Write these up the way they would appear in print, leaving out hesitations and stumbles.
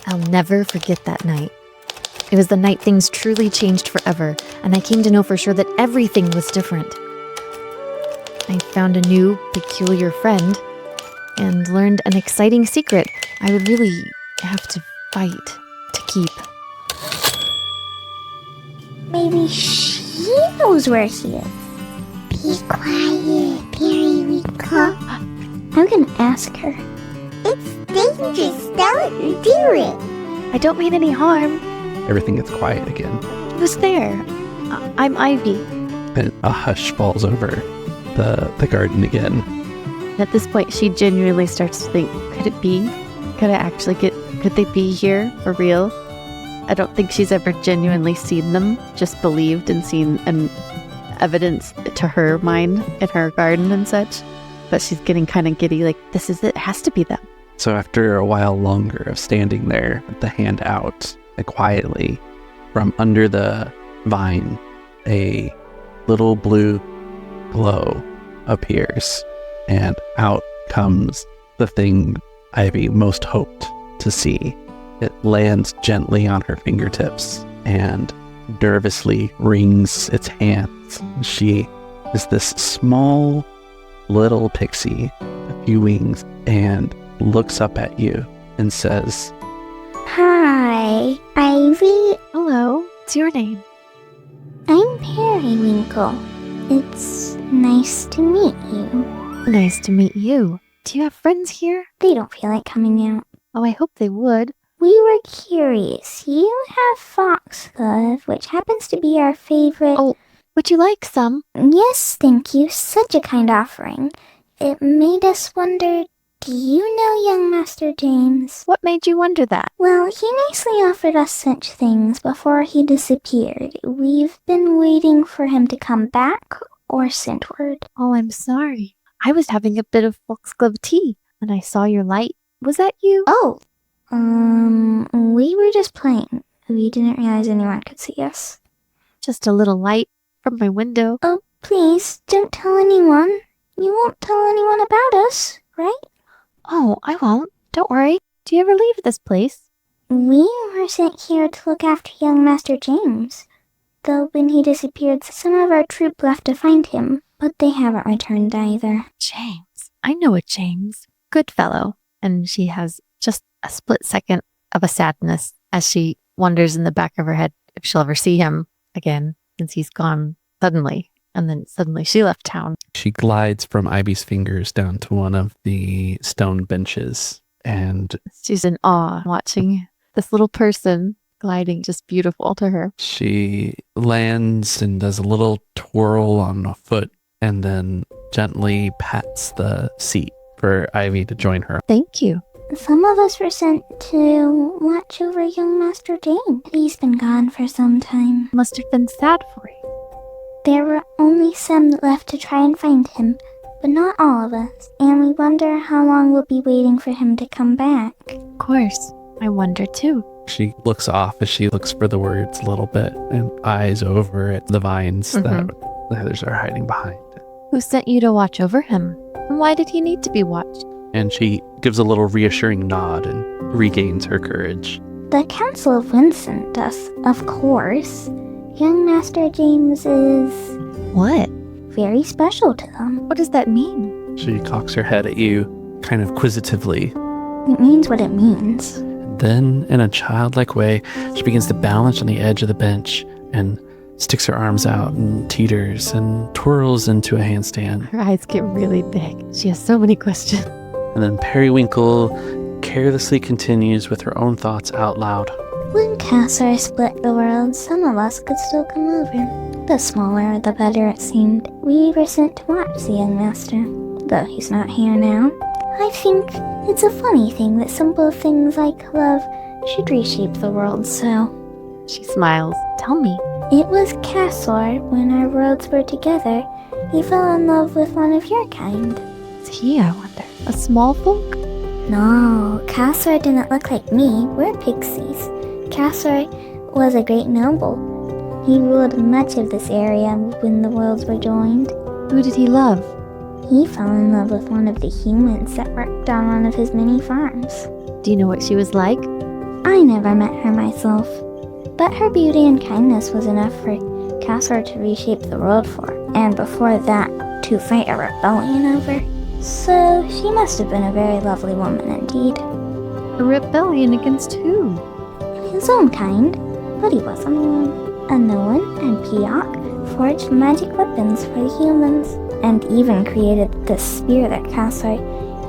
I'll never forget that night. It was the night things truly changed forever, and I came to know for sure that everything was different. I found a new, peculiar friend, and learned an exciting secret I would really have to fight to keep. Maybe she knows where he is. Be quiet, Periwinkle. I'm gonna ask her. It's dangerous, don't do it. I don't mean any harm. Everything gets quiet again. Who's there? I'm Ivy. And a hush falls over the garden again. At this point, she genuinely starts to think, could it be? Could they be here for real? I don't think she's ever genuinely seen them, just believed and seen and evidence to her mind in her garden and such. But she's getting kind of giddy, like, this is it, has to be them. So after a while longer of standing there with the hand out, quietly, from under the vine, a little blue glow appears, and out comes the thing Ivy most hoped to see. It lands gently on her fingertips and nervously wrings its hands. She is this small little pixie, a few wings, and looks up at you and says, Hi, Ivy. Hello, what's your name? I'm Periwinkle. It's nice to meet you. Nice to meet you. Do you have friends here? They don't feel like coming out. Oh, I hope they would. We were curious. You have Foxglove, which happens to be our favorite. Oh, would you like some? Yes, thank you. Such a kind offering. It made us wonder, do you know young Master James? What made you wonder that? Well, he nicely offered us such things before he disappeared. We've been waiting for him to come back or send word. Oh, I'm sorry. I was having a bit of foxglove tea, and I saw your light. Was that you? Oh, we were just playing. We didn't realize anyone could see us. Just a little light from my window. Oh, please, don't tell anyone. You won't tell anyone about us, right? Oh, I won't. Don't worry. Do you ever leave this place? We were sent here to look after young Master James. Though when he disappeared, some of our troop left to find him, but they haven't returned either. James. I know a James. Good fellow. And she has just a split second of a sadness as she wonders in the back of her head if she'll ever see him again, since he's gone suddenly. And then suddenly she left town. She glides from Ivy's fingers down to one of the stone benches, and She's in awe watching this little person gliding, just beautiful to her. she lands and does a little twirl on a foot and then gently pats the seat for Ivy to join her. Thank you. Some of us were sent to watch over young Master James. He's been gone for some time. Must have been sad for you. There were only some left to try and find him, but not all of us. And we wonder how long we'll be waiting for him to come back. Of course. I wonder too. She looks off as she looks for the words a little bit and eyes over at the vines that the others are hiding behind. Who sent you to watch over him? And why did he need to be watched? And she gives a little reassuring nod and regains her courage. The Council of Wind sent us, of course. Young Master James is What? very special to them. What does that mean? She cocks her head at you, kind of quizzitively. It means what it means. Then, in a childlike way, she begins to balance on the edge of the bench and sticks her arms out and teeters and twirls into a handstand. Her eyes get really big. She has so many questions. And then Periwinkle carelessly continues with her own thoughts out loud. When Cassar split the world, some of us could still come over. The smaller, the better it seemed. We were sent to watch the young master, though he's not here now. I think it's a funny thing that simple things like love should reshape the world so. She smiles. Tell me. It was Cassar, when our worlds were together. He fell in love with one of your kind. Is he, I wonder? A small folk? No, Cassar didn't look like me. We're pixies. Cassar was a great noble. He ruled much of this area when the worlds were joined. Who did he love? He fell in love with one of the humans that worked on one of his many farms. Do you know what she was like? I never met her myself, but her beauty and kindness was enough for Cassar to reshape the world for, and before that, to fight a rebellion over. So she must have been a very lovely woman indeed. A rebellion against who? His own kind, but he wasn't alone. Anoan and Piotr forged magic weapons for the humans, and even created the spear that Cassar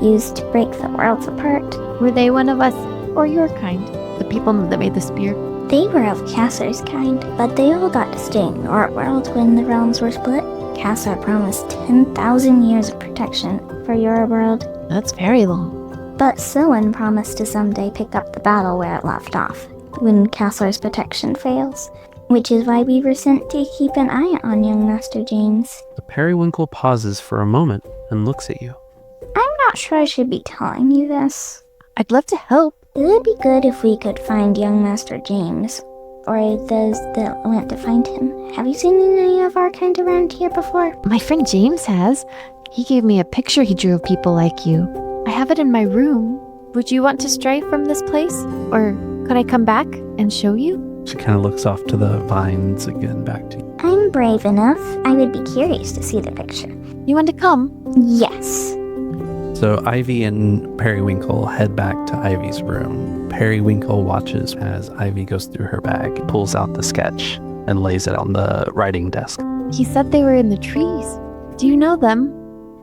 used to break the worlds apart. Were they one of us, or your kind? The people that made the spear? They were of Cassar's kind, but they all got to stay in your world when the realms were split. Cassar promised 10,000 years of protection for your world. That's very long. But Soen promised to someday pick up the battle where it left off, when Cassar's protection fails. Which is why we were sent to keep an eye on young Master James. The Periwinkle pauses for a moment and looks at you. I'm not sure I should be telling you this. I'd love to help. It would be good if we could find young Master James, or those that went to find him. Have you seen any of our kind around here before? My friend James has. He gave me a picture he drew of people like you. I have it in my room. Would you want to stray from this place? Or could I come back and show you? She kind of looks off to the vines again, back to you. I'm brave enough. I would be curious to see the picture. You want to come? Yes. So Ivy and Periwinkle head back to Ivy's room. Periwinkle watches as Ivy goes through her bag, pulls out the sketch, and lays it on the writing desk. He said they were in the trees. Do you know them?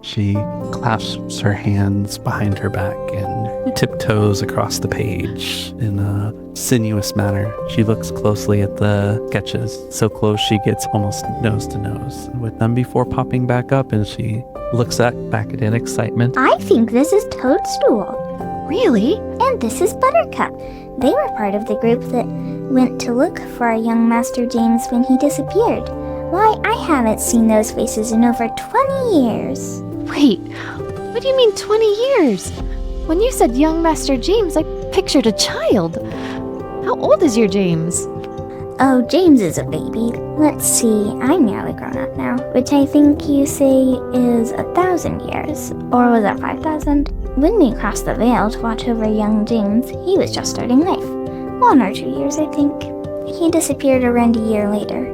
She clasps her hands behind her back and tiptoes across the page in a sinuous manner. She looks closely at the sketches, so close she gets almost nose to nose with them before popping back up, and she looks back at it in excitement. I think this is Toadstool. Really? And this is Buttercup. They were part of the group that went to look for our young Master James when he disappeared. Why, I haven't seen those faces in over 20 years. Wait, what do you mean 20 years? When you said young Master James, I pictured a child. How old is your James? Oh, James is a baby. Let's see, I'm nearly grown up now, which I think you say is 1,000 years. Or was that 5,000? When we crossed the veil to watch over young James, he was just starting life. 1 or 2 years, I think. He disappeared around a year later.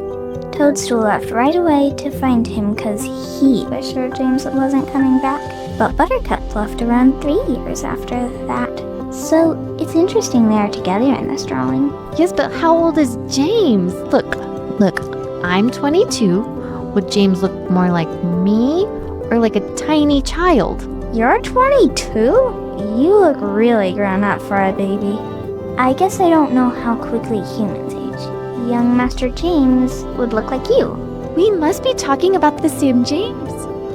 Toadstool left right away to find him because he was sure James wasn't coming back. But Buttercup left around 3 years after that. So it's interesting they are together in this drawing. Yes, but how old is James? Look, I'm 22. Would James look more like me or like a tiny child? You're 22? You look really grown up for a baby. I guess I don't know how quickly humans age. Young Master James would look like you. We must be talking about the same James.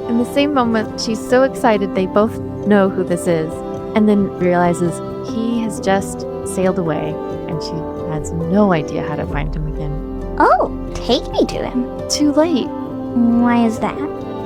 In the same moment, she's so excited they both know who this is, and then realizes he has just sailed away, and she has no idea how to find him again. Oh, take me to him. Too late. Why is that?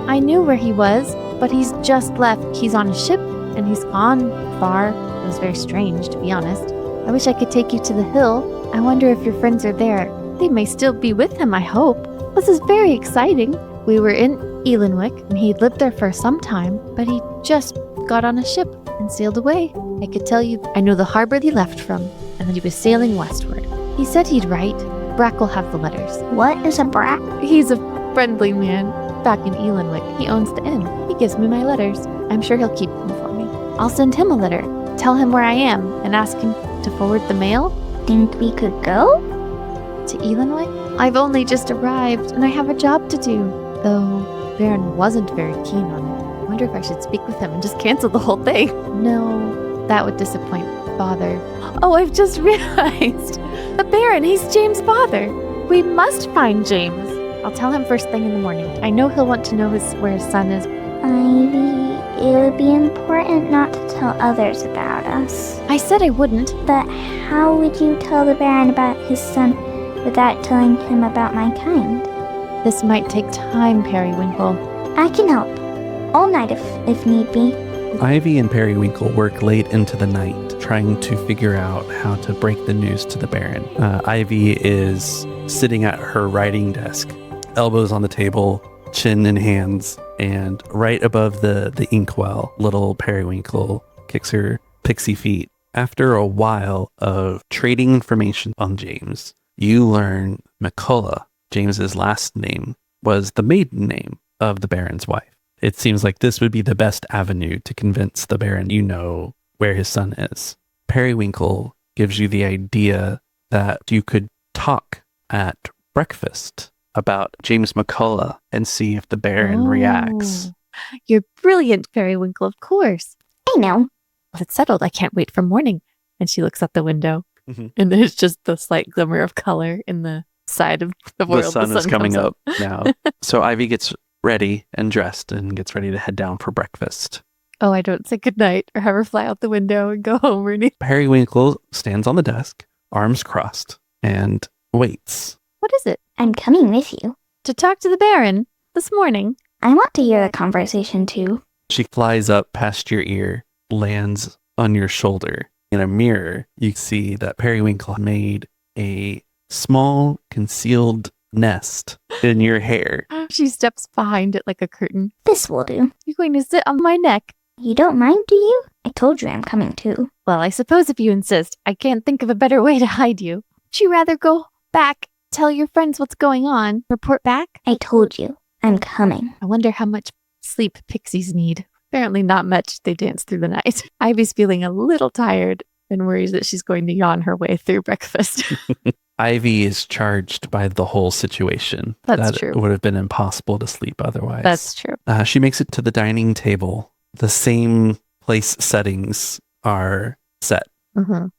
I knew where he was, but he's just left. He's on a ship, and he's gone far. It was very strange, to be honest. I wish I could take you to the hill. I wonder if your friends are there. They may still be with him, I hope. This is very exciting. We were in Ealanwick, and he'd lived there for some time, but he just got on a ship and sailed away. I could tell you I know the harbor he left from, and that he was sailing westward. He said he'd write. Brack will have the letters. What is a Brack? He's a friendly man. Back in Ealanwick, he owns the inn. He gives me my letters. I'm sure he'll keep them for me. I'll send him a letter. Tell him where I am, and ask him to forward the mail. Think we could go? To Ealanwick? I've only just arrived, and I have a job to do. Though Baron wasn't very keen on it. I wonder if I should speak with him and just cancel the whole thing. No, that would disappoint Father. Oh, I've just realized. The Baron, he's James' father. We must find James. I'll tell him first thing in the morning. I know he'll want to know where his son is. Ivy, it would be important not to tell others about us. I said I wouldn't. But how would you tell the Baron about his son without telling him about my kind? This might take time, Periwinkle. I can help. All night if need be. Ivy and Periwinkle work late into the night, trying to figure out how to break the news to the Baron. Ivy is sitting at her writing desk, elbows on the table, chin in hands, and right above the inkwell, little Periwinkle kicks her pixie feet After a while of trading information on James, you learn McCullough, James's last name, was the maiden name of the Baron's wife. It seems like this would be the best avenue to convince the Baron you know where his son is. Periwinkle gives you the idea that you could talk at breakfast about James McCullough and see if the Baron reacts. You're brilliant, Periwinkle, of course. I know. Well, it's settled. I can't wait for morning. And she looks out the window, and there's just the slight glimmer of color in the side of the world. The sun is coming up now. So Ivy gets ready and dressed and gets ready to head down for breakfast. Oh, I don't say goodnight or have her fly out the window and go home or anything. Periwinkle stands on the desk, arms crossed, and waits. What is it? I'm coming with you. To talk to the Baron this morning. I want to hear the conversation too. She flies up past your ear, lands on your shoulder. In a mirror, you see that Periwinkle made a small concealed nest in your hair. She steps behind it like a curtain. This will do. You're going to sit on my neck. You don't mind, do you? I told you I'm coming too. Well, I suppose if you insist. I can't think of a better way to hide you. Would you rather go back, tell your friends what's going on, report back? I told you. I'm coming. I wonder how much sleep pixies need. Apparently not much. They dance through the night. Ivy's feeling a little tired and worries that she's going to yawn her way through breakfast. Ivy is charged by the whole situation. That's true. It would have been impossible to sleep otherwise. That's true. She makes it to the dining table. The same place settings are set.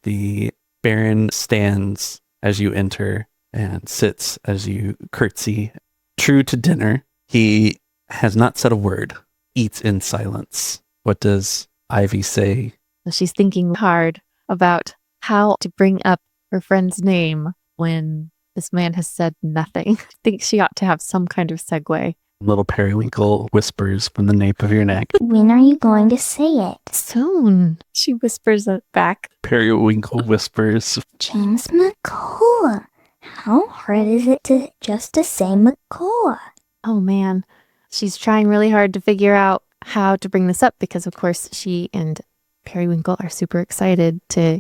The Baron stands as you enter and sits as you curtsy. True to dinner, he has not said a word, eats in silence. What does Ivy say? She's thinking hard about how to bring up her friend's name when this man has said nothing. I think she ought to have some kind of segue. Little Periwinkle whispers from the nape of your neck. When are you going to say it? Soon. She whispers it back. Periwinkle whispers. James McCullough. How hard is it just to say McCullough? Oh man. She's trying really hard to figure out how to bring this up because of course she and Periwinkle are super excited to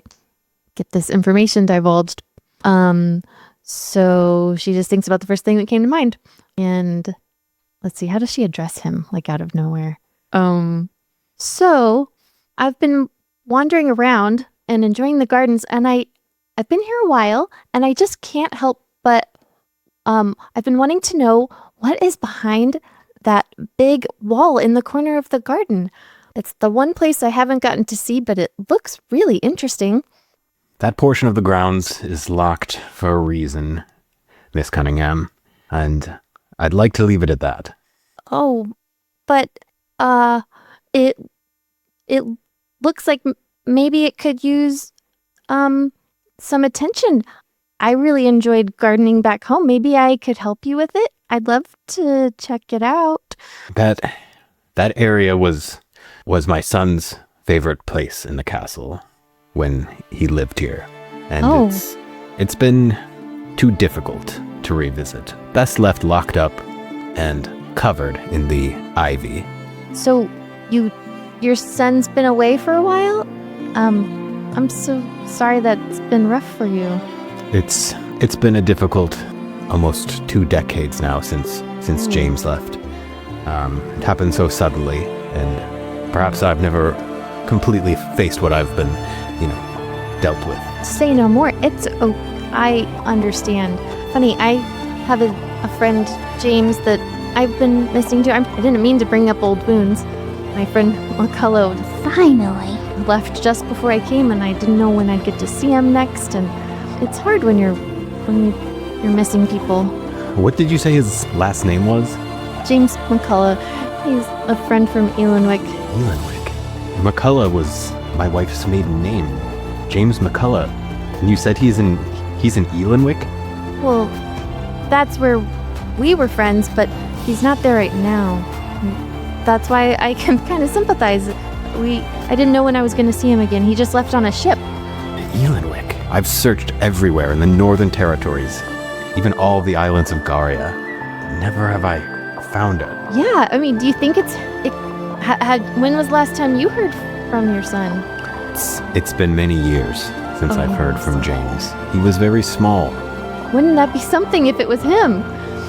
get this information divulged. So she just thinks about the first thing that came to mind. And let's see, how does she address him, like out of nowhere? So I've been wandering around and enjoying the gardens, and I've been here a while, and I just can't help but I've been wanting to know what is behind that big wall in the corner of the garden. It's the one place I haven't gotten to see, but it looks really interesting. That portion of the grounds is locked for a reason, Miss Cunningham, and I'd like to leave it at that. Oh, but it looks like maybe it could use some attention. I really enjoyed gardening back home. Maybe I could help you with it. I'd love to check it out. That area was my son's favorite place in the castle when he lived here. And it's been too difficult to revisit. Best left locked up and covered in the ivy. So your son's been away for a while? I'm so sorry that's been rough for you. It's been a difficult almost 2 decades now since James left. It happened so suddenly, and perhaps I've never completely faced what I've been, dealt with. Say no more. I understand. Funny, I have a friend, James, that I've been missing too. I didn't mean to bring up old wounds. My friend McCullough Finally. left just before I came, and I didn't know when I'd get to see him next. And it's hard when you're missing people. What did you say his last name was? James McCullough. He's a friend from Ealanwick. Ealanwick. McCullough was my wife's maiden name. James McCullough. And you said he's in Ealanwick? Well, that's where we were friends, but he's not there right now. That's why I can kind of sympathize. I didn't know when I was going to see him again. He just left on a ship. Ealanwick. I've searched everywhere in the Northern Territories, even all the islands of Garia. Never have I found it. Yeah, I mean, do you think when was the last time you heard from your son? It's been many years since I've heard from James. He was very small. Wouldn't that be something if it was him?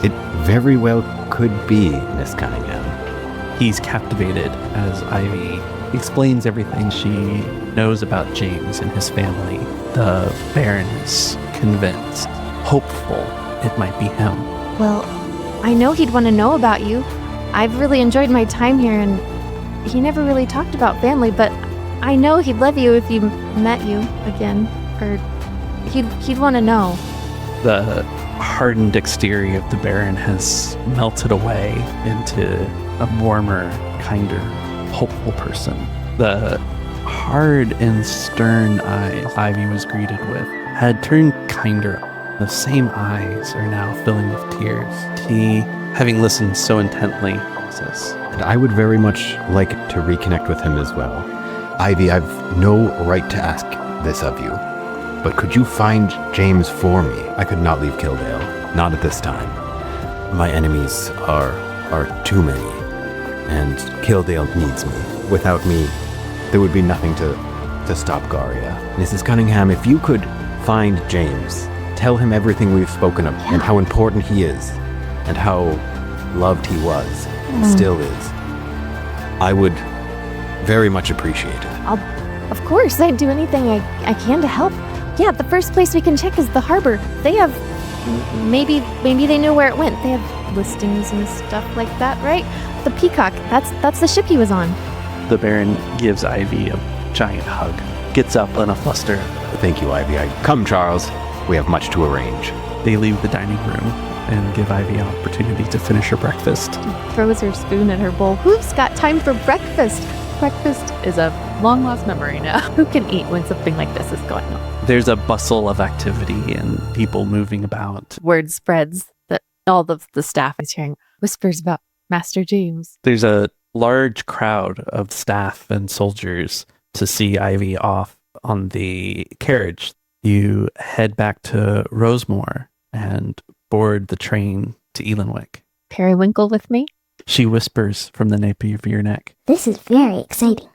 It very well could be, Miss Cunningham. He's captivated as Ivy explains everything she knows about James and his family. The Baron is convinced, hopeful it might be him. Well, I know he'd want to know about you. I've really enjoyed my time here, and he never really talked about family, but I know he'd love you if he met you again, or he'd want to know. The hardened exterior of the Baron has melted away into a warmer, kinder, hopeful person. The hard and stern eyes Ivy was greeted with had turned kinder. The same eyes are now filling with tears. He, having listened so intently, says, And I would very much like to reconnect with him as well. Ivy, I've no right to ask this of you, but could you find James for me? I could not leave Kildale, not at this time. My enemies are too many, and Kildale needs me. Without me, there would be nothing to stop Garia. Mrs. Cunningham, if you could find James, tell him everything we've spoken of, and how important he is, and how loved he was, and still is. I would very much appreciate it. Of course, I'd do anything I can to help. Yeah, the first place we can check is the harbor. They have, maybe they know where it went. They have listings and stuff like that, right? The Peacock, that's the ship he was on. The Baron gives Ivy a giant hug, gets up in a fluster. Thank you, Ivy. Come, Charles. We have much to arrange. They leave the dining room and give Ivy an opportunity to finish her breakfast. Throws her spoon in her bowl. Who's got time for breakfast? Breakfast is a long-lost memory now. Who can eat when something like this is going on? There's a bustle of activity and people moving about. Word spreads that all of the staff is hearing whispers about Master James. There's a large crowd of staff and soldiers to see Ivy off on the carriage. You head back to Rosemore and board the train to Ealanwick. Periwinkle with me? She whispers from the nape of your neck. This is very exciting.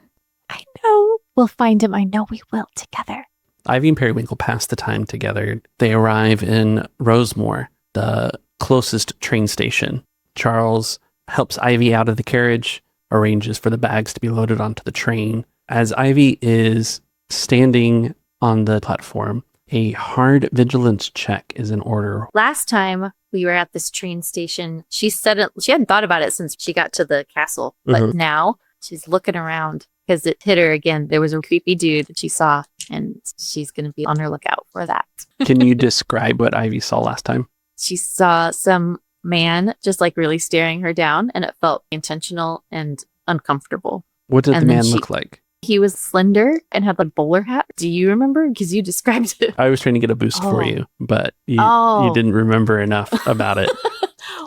I know. We'll find him. I know we will together. Ivy and Periwinkle pass the time together. They arrive in Rosemore, the closest train station. Charles helps Ivy out of the carriage, arranges for the bags to be loaded onto the train. As Ivy is standing on the platform, a hard vigilance check is in order. Last time we were at this train station, she hadn't thought about it since she got to the castle, but now she's looking around because it hit her again. There was a creepy dude that she saw, and she's going to be on her lookout for that. Can you describe what Ivy saw last time? She saw some man just like really staring her down, and it felt intentional and uncomfortable. What did the man look like? He was slender and had a bowler hat. Do you remember? Because you described it. I was trying to get a boost for you, but you didn't remember enough about it.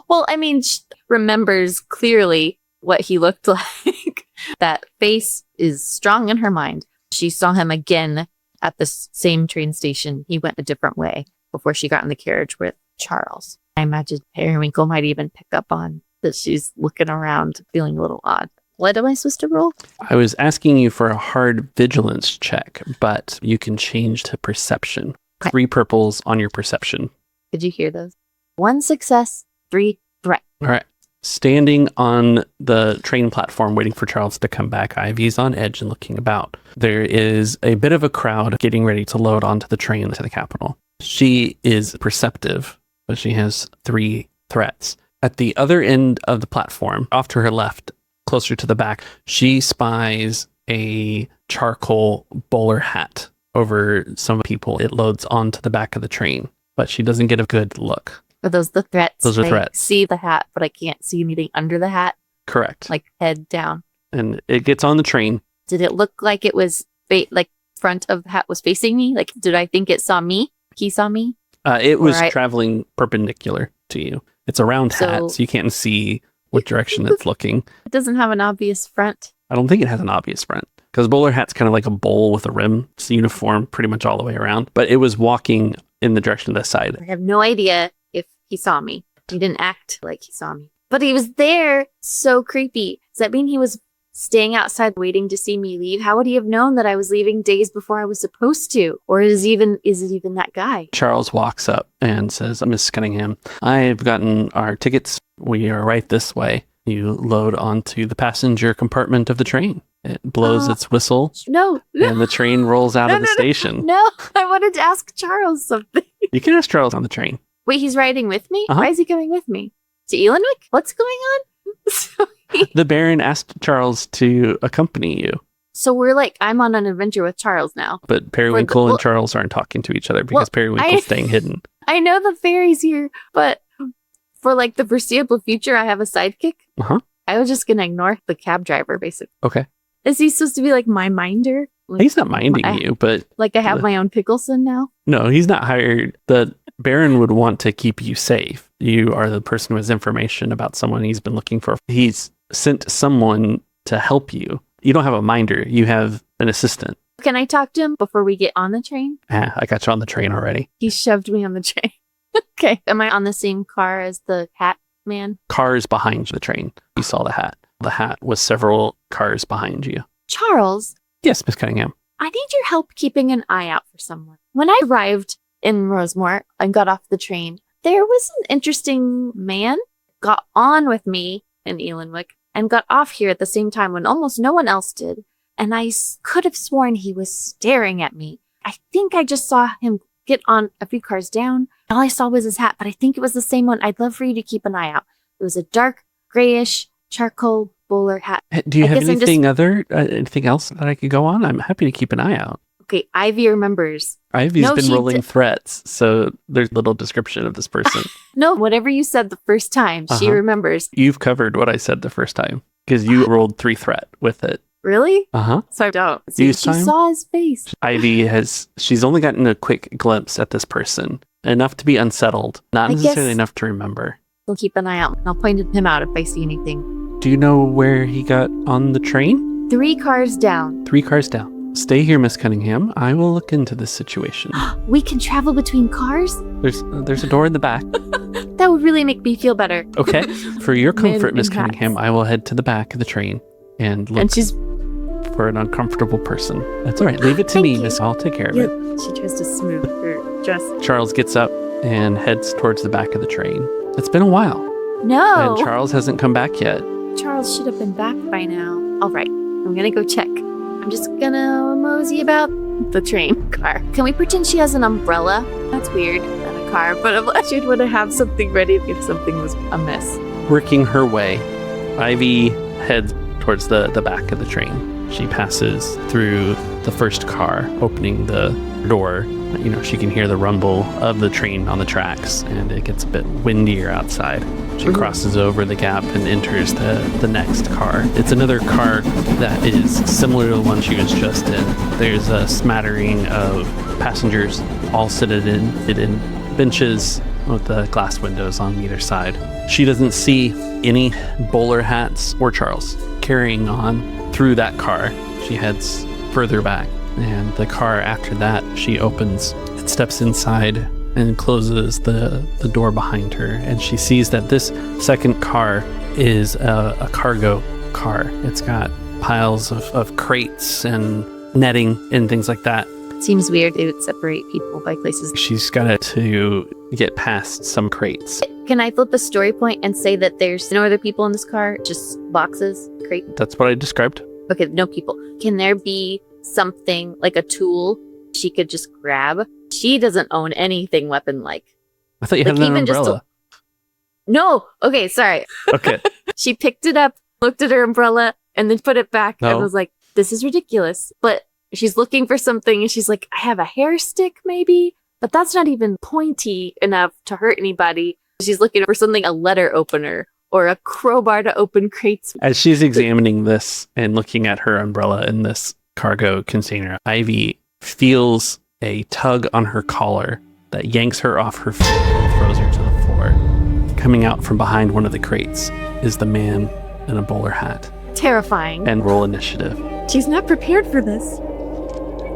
Well, I mean, she remembers clearly what he looked like. That face is strong in her mind. She saw him again at the same train station. He went a different way before she got in the carriage with Charles. I imagine Periwinkle might even pick up on that she's looking around, feeling a little odd. What am I supposed to roll? I was asking you for a hard vigilance check, but you can change to perception. Okay. 3 purples on your perception. Did you hear those? 1 success, 3 threat. All right. Standing on the train platform waiting for Charles to come back, Ivy's on edge and looking about. There is a bit of a crowd getting ready to load onto the train to the capital. She is perceptive, but she has 3 threats. At the other end of the platform, off to her left, closer to the back, she spies a charcoal bowler hat over some people. It loads onto the back of the train, but she doesn't get a good look. Are those the threats? Those are threats. I see the hat, but I can't see anything under the hat. Correct. Like head down. And it gets on the train. Did it look like it was like front of the hat was facing me? Like, did I think it saw me? He saw me? It was traveling perpendicular to you. It's a round hat, so you can't see what direction it's looking. It doesn't have an obvious front. I don't think it has an obvious front because bowler hat's kind of like a bowl with a rim. It's uniform pretty much all the way around, but it was walking in the direction of the side. I have no idea if he saw me. He didn't act like he saw me, but he was there. So creepy. Does that mean he was staying outside waiting to see me leave? How would he have known that I was leaving days before I was supposed to? Or is it even that guy? Charles walks up and says, Miss Cunningham, I've gotten our tickets. We are right this way. You load onto the passenger compartment of the train. It blows its whistle. No. And the train rolls out of the station. No, I wanted to ask Charles something. You can ask Charles on the train. Wait, he's riding with me? Uh-huh. Why is he coming with me? To Ealanwick? What's going on? The Baron asked Charles to accompany you. So we're like, I'm on an adventure with Charles now. But Periwinkle and Charles aren't talking to each other because Periwinkle's staying hidden. I know the fairy's here, but for like the foreseeable future, I have a sidekick. Uh-huh. I was just going to ignore the cab driver, basically. Okay. Is he supposed to be like my minder? Like, he's not minding you, but... Like I have my own Pickleson now? No, he's not hired. The Baron would want to keep you safe. You are the person who has information about someone he's been looking for. He's sent someone to help you. You don't have a minder. You have an assistant. Can I talk to him before we get on the train? I got you on the train already. He shoved me on the train. Okay. Am I on the same car as the hat man? Cars behind the train. You saw the hat. The hat was several cars behind you. Charles? Yes, Miss Cunningham. I need your help keeping an eye out for someone. When I arrived in Rosemore and got off the train, there was an interesting man got on with me in Ealanwick and got off here at the same time when almost no one else did. And I could have sworn he was staring at me. I think I just saw him get on a few cars down. All I saw was his hat, but I think it was the same one. I'd love for you to keep an eye out. It was a dark, grayish, charcoal bowler hat. Do you have anything anything else that I could go on? I'm happy to keep an eye out. Okay, Ivy remembers. Ivy's been rolling threats, so there's a little description of this person. No, whatever you said the first time, she remembers. You've covered what I said the first time, because you rolled 3 threat with it. Really? Uh-huh. So I don't. See, she saw his face. Ivy she's only gotten a quick glimpse at this person, enough to be unsettled, not necessarily enough to remember. We'll keep an eye out. I'll point him out if I see anything. Do you know where he got on the train? 3 cars down. 3 cars down. Stay here, Miss Cunningham. I will look into this situation. We can travel between cars? There's a door in the back. That would really make me feel better. Okay. For your comfort, Miss Cunningham, I will head to the back of the train and look for an uncomfortable person. That's all right. Leave it to me, Miss. I'll take care of it. She tries to smooth her dress. Charles gets up and heads towards the back of the train. It's been a while. No. And Charles hasn't come back yet. Charles should have been back by now. All right. I'm going to go check. I'm just going to mosey about the train car. Can we pretend she has an umbrella? That's weird. Not a car, but she would have something ready if something was amiss. Working her way, Ivy heads towards the back of the train. She passes through the first car, opening the door. You know, she can hear the rumble of the train on the tracks, and it gets a bit windier outside. She crosses over the gap and enters the next car. It's another car that is similar to the one she was just in. There's a smattering of passengers, all seated in benches with the glass windows on either side. She doesn't see any bowler hats or Charles. Carrying on through that car, she heads further back, and the car after that, she opens and steps inside and closes the door behind her, and she sees that this second car is a cargo car. It's got piles of crates and netting and things like that. Seems weird they would separate people by places. She's got to get past some crates. Can I flip a story point and say that there's no other people in this car, just boxes, crate? That's what I described. Okay, no people. Can there be something like a tool she could just grab? She doesn't own anything weapon-like. I thought you had an umbrella. No! Okay, sorry. Okay. She picked it up, looked at her umbrella, and then put it back and was like, this is ridiculous. But she's looking for something, and she's like, I have a hair stick, maybe? But that's not even pointy enough to hurt anybody. She's looking for something, a letter opener or a crowbar to open crates. As she's examining this and looking at her umbrella in this cargo container, Ivy feels a tug on her collar that yanks her off her feet and throws her to the floor. Coming out from behind one of the crates is the man in a bowler hat. Terrifying. And roll initiative. She's not prepared for this.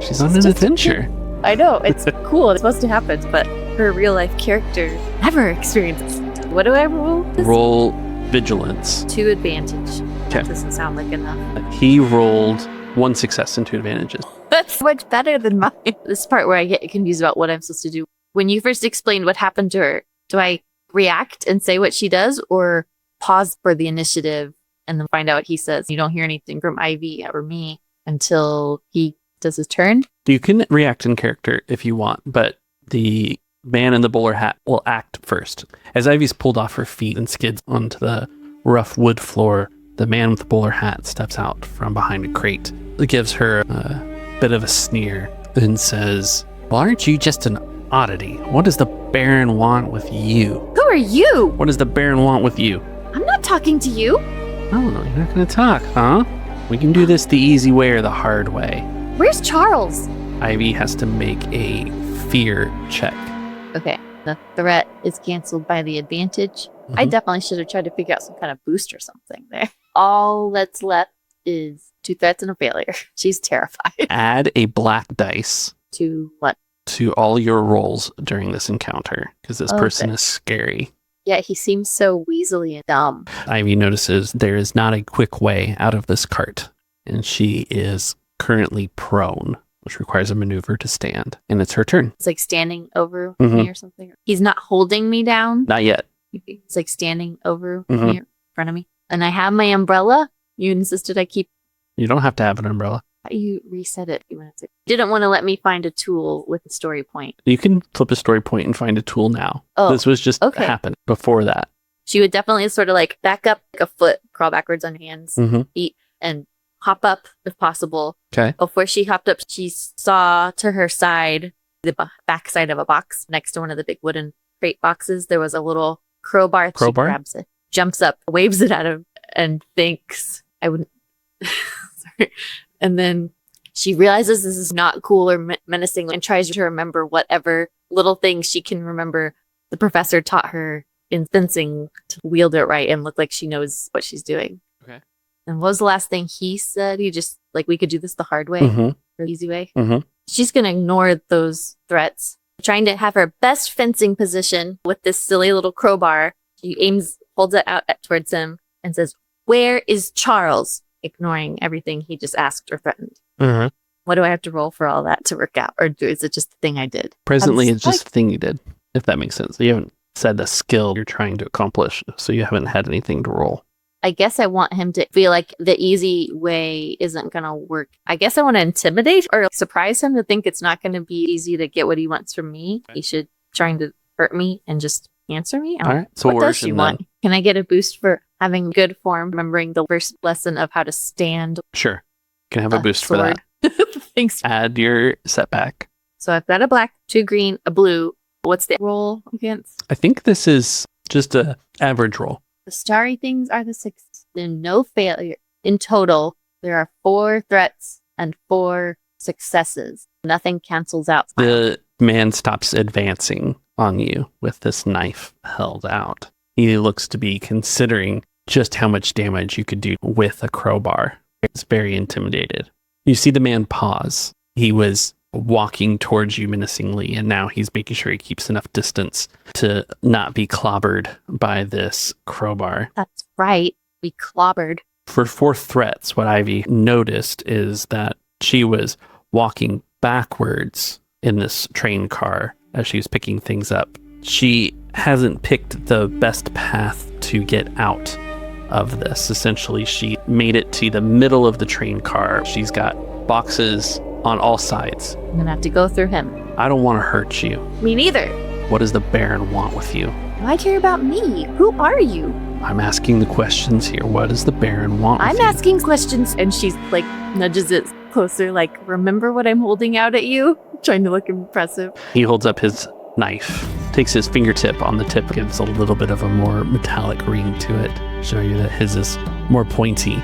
She's on an adventure. I know, it's cool. It's supposed to happen, but her real life character never experiences. What do I roll? Roll vigilance. 2 advantage. Okay. That doesn't sound like enough. He rolled 1 success and 2 advantages. That's much better than mine. This part where I get confused about what I'm supposed to do. When you first explained what happened to her, do I react and say what she does, or pause for the initiative and then find out what he says? You don't hear anything from Ivy or me until he does his turn. You can react in character if you want, but the man in the bowler hat will act first. As Ivy's pulled off her feet and skids onto the rough wood floor, the man with the bowler hat steps out from behind a crate. It gives her a bit of a sneer and says, "Well, aren't you just an oddity? What does the Baron want with you?" Who are you? What does the Baron want with you? I'm not talking to you. Oh, you're not going to talk, huh? We can do this the easy way or the hard way. Where's Charles? Ivy has to make a fear check. Okay, the threat is canceled by the advantage. I definitely should have tried to figure out some kind of boost or something there. All that's left is 2 threats and a failure. She's terrified. Add a black dice To what? to all your rolls during this encounter, because this person is scary. Yeah, he seems so weaselly and dumb. Ivy notices there is not a quick way out of this cart, and she is currently prone, which requires a maneuver to stand, and it's her turn. It's like standing over me or something. He's not holding me down. Not yet. It's like standing over me in front of me. And I have my umbrella. You insisted I keep... You don't have to have an umbrella. You reset it a few minutes ago. Didn't want to let me find a tool with a story point. You can flip a story point and find a tool now. Oh, this was just happened before that. She would definitely sort of like back up like a foot, crawl backwards on hands, feet, and hop up if possible. Okay. Before she hopped up, she saw to her side, the backside of a box next to one of the big wooden crate boxes. There was a little crowbar. She grabs it, jumps up, waves it at him, and thinks, I wouldn't... Sorry. And then she realizes this is not cool or menacing and tries to remember whatever little things she can remember the professor taught her in fencing to wield it right and look like she knows what she's doing. Okay. And what was the last thing he said? He just, like, we could do this the hard way or the easy way. She's going to ignore those threats, trying to have her best fencing position with this silly little crowbar. She holds it out towards him and says, "Where is Charles?" Ignoring everything he just asked or threatened. What do I have to roll for all that to work out? Or is it just the thing I did? Presently, it's just the thing you did, if that makes sense. You haven't said the skill you're trying to accomplish, so you haven't had anything to roll. I guess I want him to feel like the easy way isn't going to work. I guess I want to intimidate or surprise him to think it's not going to be easy to get what he wants from me. He should trying to hurt me and just answer me. All right. So what does she want? Can I get a boost for having good form, remembering the first lesson of how to stand? Sure. Can have a boost for that. Thanks. Add your setback. So I've got a black, 2 green, a blue. What's the roll against? I think this is just a average roll. The starry things are the 6. Then no failure. In total, there are 4 threats and 4 successes. Nothing cancels out. The man stops advancing on you with this knife held out. He looks to be considering just how much damage you could do with a crowbar. It's very intimidated. You see the man pause. He was walking towards you menacingly, and now he's making sure he keeps enough distance to not be clobbered by this crowbar. That's right. We clobbered. For 4 threats, what Ivy noticed is that she was walking backwards in this train car as she was picking things up. She hasn't picked the best path to get out of this. Essentially, she made it to the middle of the train car. She's got boxes on all sides. I'm gonna have to go through him. I don't want to hurt you. Me neither. What does the Baron want with you? Why care about me? Who are you? I'm asking the questions here. What does the Baron want with I'm you? asking questions, and she's like nudges it closer, like, remember what I'm holding out at you? Trying to look impressive. He holds up his knife, takes his fingertip on the tip, gives a little bit of a more metallic ring to it, show you that his is more pointy.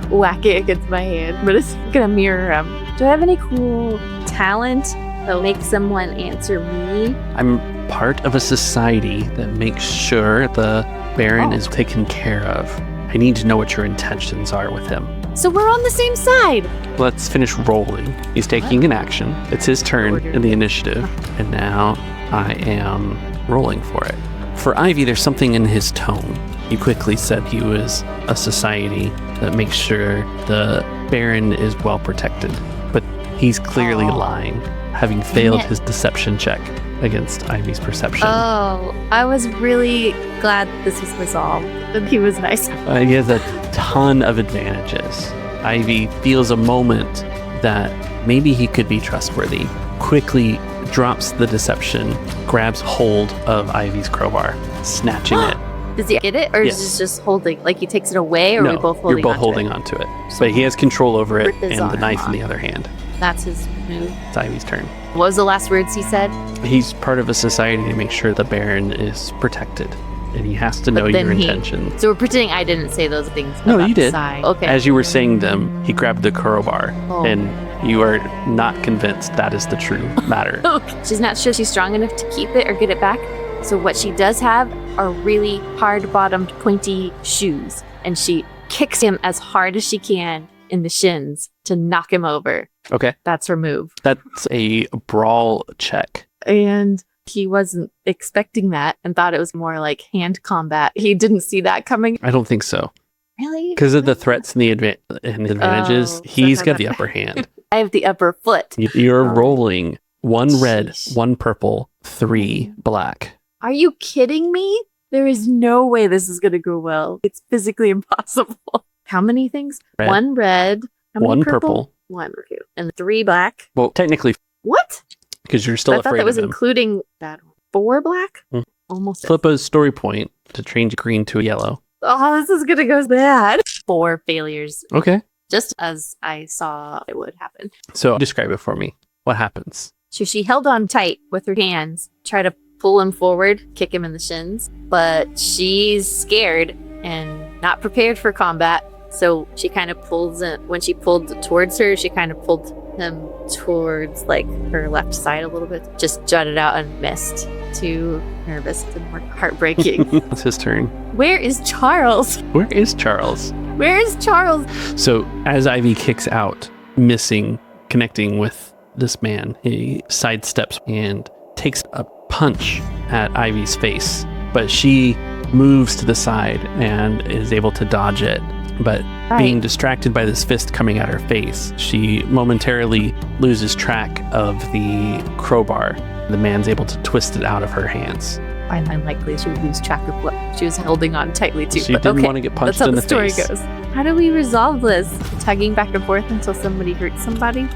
Whack it against my hand, but it's gonna mirror him. Do I have any cool talent that'll make someone answer me? I'm part of a society that makes sure the Baron is taken care of. I need to know what your intentions are with him. So we're on the same side. Let's finish rolling. He's taking an action. It's his turn in the initiative, and now I am rolling for it. For Ivy, there's something in his tone You quickly said he was a society that makes sure the Baron is well protected. But he's clearly lying, having failed his deception check against Ivy's perception. Oh, I was really glad this was resolved. And he was nice. He has a ton of advantages. Ivy feels a moment that maybe he could be trustworthy, quickly drops the deception, grabs hold of Ivy's crowbar, snatching it. Does he get it, or is he just holding? Like he takes it away, or No, are we both holding you're both onto holding it? onto it. But he has control over it Rip his and the arm knife in off. the other hand. That's his move. It's Ivy's turn. What was the last words he said? He's part of a society to make sure the Baron is protected, and he has to know But then your he- intentions. So we're pretending I didn't say those things. No, about you the did. side. Okay. As you were saying them, he grabbed the crowbar, Oh. and you are not convinced that is the true matter. She's not sure she's strong enough to keep it or get it back. So what she does have are really hard-bottomed, pointy shoes, and she kicks him as hard as she can in the shins to knock him over. Okay, That's her move. that's a brawl check. And he wasn't expecting that and thought it was more like hand combat. He didn't see that coming. I don't think so. Really? Because of the threats and the advantages, Oh, he's so got the upper hand. I have the upper foot. You're Oh. rolling 1 red, Sheesh. 1 purple, 3 black. Are you kidding me? There is no way this is going to go well. It's physically impossible. How many things? Red. 1 red, how many 1 purple. 1 okay, and 3 black. Well, technically, What? because you're still I thought afraid that was of him. including that one. 4 black? Hmm. Almost. Flip a story point to change green to a yellow. Oh, this is going to go bad. 4 failures, Okay. just as I saw it would happen. So describe it for me. What happens? So she held on tight with her hands, try to pull him forward, kick him in the shins, but she's scared and not prepared for combat. So she kind of pulls it. When she pulled towards her, she kind of pulled him towards like her left side a little bit. Just jutted out and missed. Too nervous and more heartbreaking. It's his turn. Where is Charles? Where is Charles? Where is Charles? So as Ivy kicks out, missing, connecting with this man, he sidesteps and takes a punch at Ivy's face. But she moves to the side and is able to dodge it. But being distracted by this fist coming at her face, she momentarily loses track of the crowbar. The man's able to twist it out of her hands. I'm unlikely she would lose track of what she was holding on tightly to. She but didn't okay, want to get punched that's how in the the story face. goes. How do we resolve this? Tugging back and forth until somebody hurts somebody?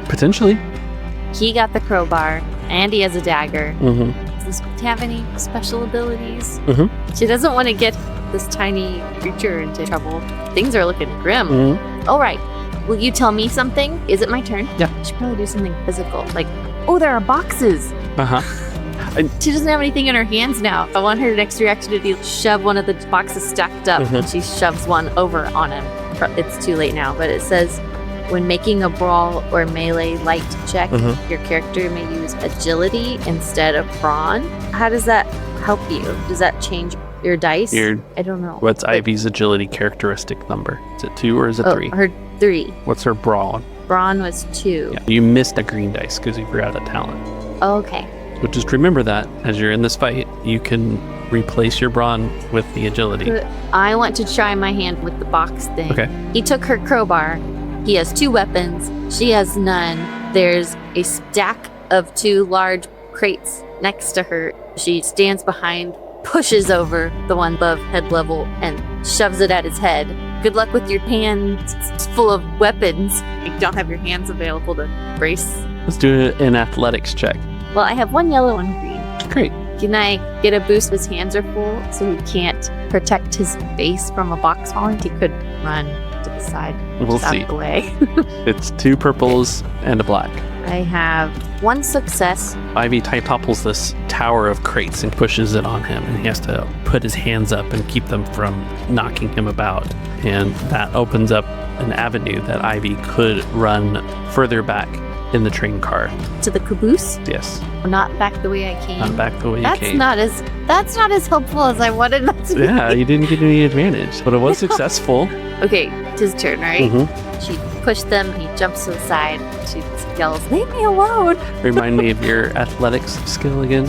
Potentially. He got the crowbar, and he has a dagger. Mm-hmm. Does this have any special abilities? Mm-hmm. She doesn't want to get this tiny creature into trouble. Things are looking grim. Mm-hmm. All right. Will you tell me something? Is it my turn? Yeah. I should probably do something physical. Like, oh, there are boxes. Uh-huh. She doesn't have anything in her hands now. I want her next reaction to be shove one of the boxes stacked up. Mhm. And she shoves one over on him. It's too late now, but it says, when making a brawl or melee light check, Mhm. your character may use agility instead of brawn. How does that help you? Does that change your dice? I don't know. What's But- Ivy's agility characteristic number? Is it 2 or is it 3? Her 3. What's her brawl? Brawn was 2. Yeah, you missed a green dice because you forgot a talent. Okay. So just remember that as you're in this fight, you can replace your brawn with the agility. I want to try my hand with the box thing. Okay. He took her crowbar. He has 2 weapons. She has none. There's a stack of 2 large crates next to her. She stands behind, pushes over the one above head level, and shoves it at his head. Good luck with your hands full of weapons. You don't have your hands available to brace. Let's do an athletics check. Well, I have 1 yellow, 1 green. Great. Can I get a boost? His hands are full, so he can't protect his face from a box falling. He could run to the side. We'll just out see. of the way. It's 2 purples and a black. I have 1 success. Ivy topples this tower of crates and pushes it on him, and he has to put his hands up and keep them from knocking him about. And that opens up an avenue that Ivy could run further back in the train car. To the caboose, Yes, not back the way I came. not back the way you That's came. not as helpful as I wanted that to be. Yeah, you didn't get any advantage, but it was successful. Okay, it's his turn, right? Mhm. She pushed them. He jumps to the side. She yells, "Leave me alone!" Remind me of your athletics skill again.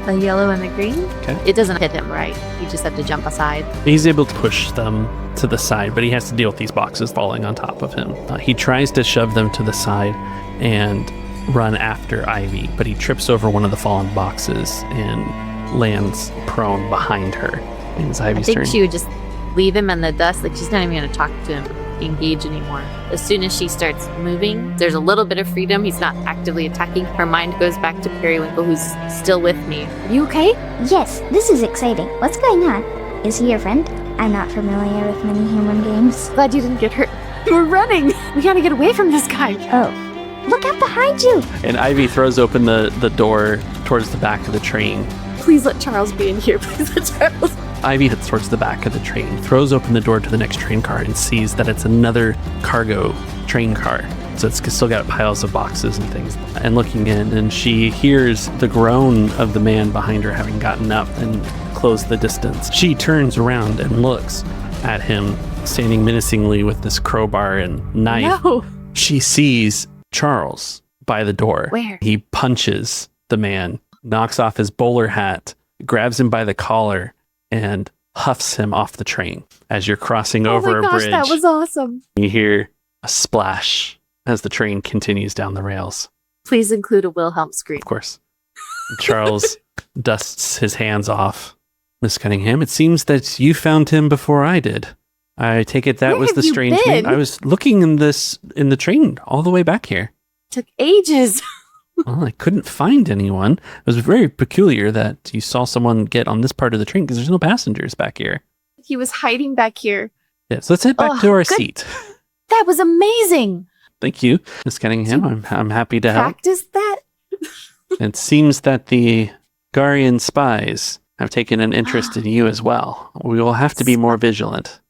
The yellow and the green? Okay. It doesn't hit him, right? You just have to jump aside. He's able to push them to the side, but he has to deal with these boxes falling on top of him. He tries to shove them to the side and run after Ivy, but he trips over one of the fallen boxes and lands prone behind her. And it's Ivy's I turn. think she would just leave him in the dust. Like, she's not even going to talk to him, engage anymore. As soon as she starts moving, there's a little bit of freedom. He's not actively attacking. Her mind goes back to Periwinkle, who's still with me. Are you okay? Yes, this is exciting. What's going on? Is he your friend? I'm not familiar with many human games. Glad you didn't get hurt. We're running. We got to get away from this guy. Oh, look out behind you! And Ivy throws open the door towards the back of the train. Please let Charles be in here. Please let Charles. Ivy heads towards the back of the train, throws open the door to the next train car, and sees that it's another cargo train car. So it's still got piles of boxes and things. And looking in, and she hears the groan of the man behind her having gotten up and closed the distance. She turns around and looks at him, standing menacingly with this crowbar and knife. No. She sees Charles by the door. Where? He punches the man, knocks off his bowler hat, grabs him by the collar, and huffs him off the train. As you're crossing over a bridge, that was awesome. you hear a splash as the train continues down the rails. Please include a Wilhelm scream. Of course. Charles dusts his hands off. Miss Cunningham, it seems that you found him before I did. I take it that Where was have the you strange been? man. I was looking in the train all the way back here. Took ages. Well, I couldn't find anyone. It was very peculiar that you saw someone get on this part of the train because there's no passengers back here. He was hiding back here. Yeah, so let's head back Oh, to our good. seat. That was amazing. Thank you, Miss Cunningham. I'm happy to help. Practice that. It seems that the Garian spies have taken an interest in you as well. We will have to be more vigilant.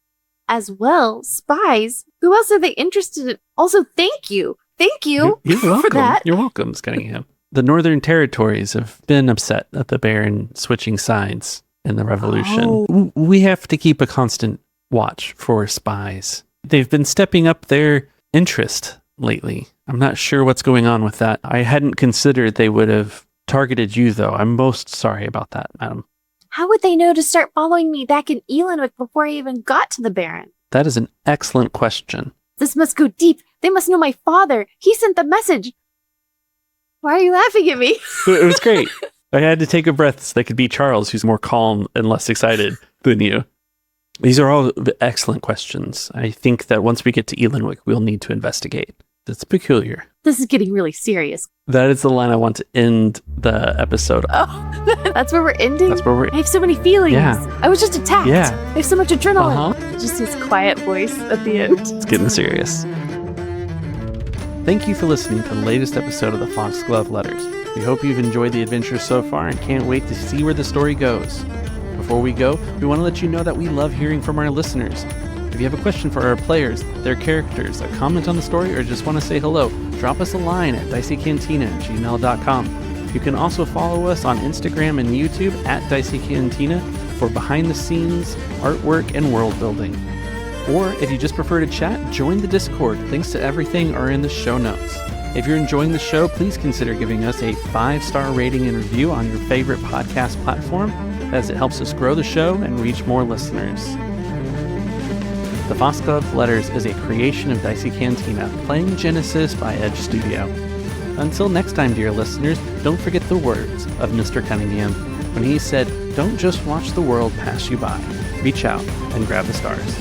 As well, spies. Who else are they interested in? Also, thank you. Thank you You're welcome. for that. You're welcome, Miss Cunningham. The Northern Territories have been upset at the Baron switching sides in the revolution. Oh. We have to keep a constant watch for spies. They've been stepping up their interest lately. I'm not sure what's going on with that. I hadn't considered they would have targeted you, though. I'm most sorry about that, madam. How would they know to start following me back in Ealanwick before I even got to the Baron? That is an excellent question. This must go deep. They must know my father. He sent the message. Why are you laughing at me? It was great. I had to take a breath so they could be Charles, who's more calm and less excited than you. These are all excellent questions. I think that once we get to Ealanwick, we'll need to investigate. That's peculiar. This is getting really serious. That is the line I want to end the episode on. Oh, that's where we're ending? That's where we're... I have so many feelings. Yeah. I was just attacked. Yeah. I have so much adrenaline. Uh-huh. Just his quiet voice at the end. It's getting serious. Thank you for listening to the latest episode of the Foxglove Letters. We hope you've enjoyed the adventure so far and can't wait to see where the story goes. Before we go, we want to let you know that we love hearing from our listeners. If you have a question for our players, their characters, a comment on the story, or just want to say hello, drop us a line at diceycantina@gmail.com. You can also follow us on Instagram and YouTube at Dicey Cantina for behind-the-scenes artwork and world building. Or if you just prefer to chat, join the Discord. Links to everything are in the show notes. If you're enjoying the show, please consider giving us a 5-star rating and review on your favorite podcast platform, as it helps us grow the show and reach more listeners. The Foxglove Letters is a creation of Dicey Cantina, playing Genesis by Edge Studio. Until next time, dear listeners, don't forget the words of Mr. Cunningham when he said, "Don't just watch the world pass you by. Reach out and grab the stars."